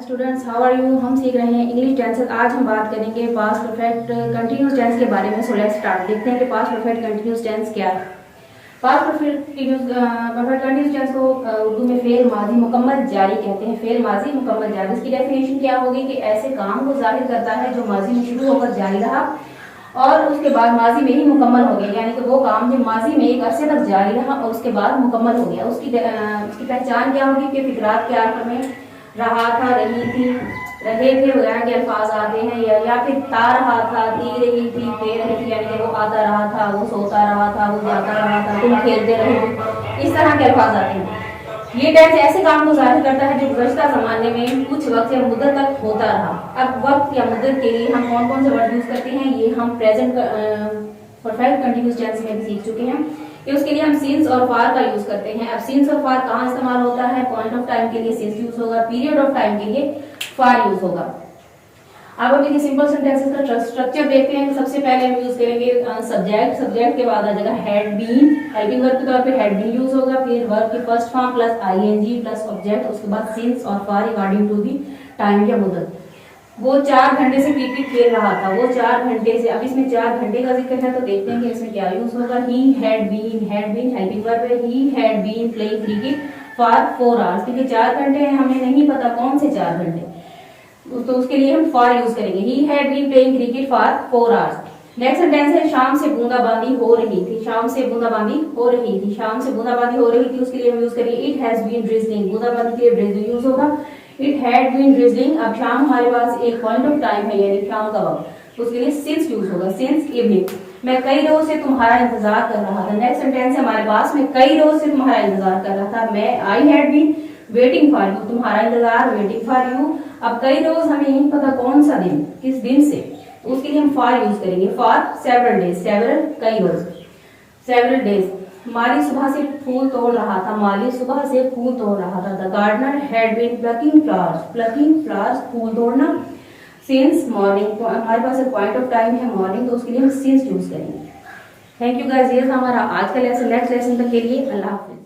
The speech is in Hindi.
Hi students, how are you. हम सीख रहे हैं इंग्लिश टेंसेस। आज हम बात करेंगे पास्ट परफेक्ट कंटिन्यूस टेंस के बारे में। So let's start. देखते हैं कि पास्ट परफेक्ट कंटिन्यूस टेंस क्या है। पास्ट परफेक्ट कंटिन्यूस टेंस को उर्दू में फेल माजी मुकम्मल जारी कहते हैं। फेल माजी मुकम्मल जारी, इसकी डेफिनेशन क्या होगी कि ऐसे काम को जाहिर करता है जो माजी में शुरू होकर जारी रहा और उसके बाद माजी में ही मुकम्मल हो गया, यानी कि वो काम जो माजी में एक अरसे तक जारी रहा और उसके बाद मुकम्मल हो गया। उसकी पहचान क्या होगी कि फिक्रात के आखिर में रहा था, रही थी, रहे थे वगैरह के अल्फाज आते हैं, या फिर था रहा था, थी रही थी, थे रही थी, यानी कि वो आता रहा था, वो सोता रहा था, वो जाता रहा था, तुम खेलते रहे थे, इस तरह के अल्फाज आते हैं। ये टेंस ऐसे काम को जाहिर करता है जो गुज़श्ता ज़माने में कुछ वक्त या मुद्दत तक होता रहा। अब वक्त या मुद्दत के लिए हम कौन कौन से वर्ड यूज करते हैं, ये हम प्रेजेंट परफेक्ट कंटिन्यूस टेंस में भी सीख चुके हैं कि उसके लिए हम सिंस और फार का यूज करते हैं। अब सिंस और फार कहाँ इस्तेमाल होता है, पॉइंट ऑफ टाइम के लिए सिंस यूज होगा, पीरियड ऑफ टाइम के लिए फार यूज होगा। अब हम देखिए सिंपल सेंटेंसेस का स्ट्रक्चर देखते हैं। सबसे पहले हम यूज करेंगे सब्जेक्ट। सब्जेक्ट के बाद आ जाएगा हैड बीन, हेल्पिंग वर्ब के तौर पे हैड बीन यूज होगा, फिर वर्ब के first form plus ING plus object, उसके बाद since or for according to the time या मुद्दत। वो 4 घंटे से क्रिकेट खेल रहा था, वो 4 घंटे से। अब इसमें 4 घंटे का जिक्र है तो देखते हैं कि इसमें क्या यूज होगा। He had been helping verb है, he had been playing cricket for 4 hours, क्योंकि 4 घंटे हैं, हमें नहीं पता कौन से 4 घंटे, तो उसके लिए हम फॉर यूज करेंगे। He had been playing cricket for 4 hours. Next sentence है शाम से बूंदाबांदी हो रही थी, शाम से बूंदाबांदी हो रही थी, शाम से बूंदाबांदी हो रही थी, उसके लिए हम यूज करेंगे इट हैज बीन ड्रिजलिंग। बूंदाबांदी के लिए ड्रिजलिंग यूज होगा, इट हैड बीन ड्रिजलिंग। अब शाम हमारे पास एक पॉइंट ऑफ टाइम है, यानी शाम का वक्त, उसके लिए सिंस यूज होगा, सिंस इवनिंग। मैं कई रोज से तुम्हारा इंतजार कर रहा था। नेक्स्ट सेंटेंस है हमारे पास, मैं कई रोज से तुम्हारा इंतजार कर रहा था। मैं I had been waiting for you, तुम्हारा इंतजार वेटिंग फॉर यू। अब कई रोज हमें नहीं पता कौन सा दिन, किस दिन से, तो उसके लिए हम फॉर यूज करेंगे, फॉर सेवरल डेज, सेवरल कई रोज, सेवरल डेज। माली सुबह से फूल तोड़ रहा था, माली सुबह से फूल तोड़ रहा था। The gardener had been plucking flowers, फूल तोड़ना। सिंस मॉर्निंग, हमारे पास एक पॉइंट ऑफ टाइम है मॉर्निंग, तो उसके लिए हम सिंस यूज करेंगे। थैंक यू गाइस, ये था हमारा आज का लेसन। नेक्स्ट लेसन तक के लिए अल्लाह हाफिज।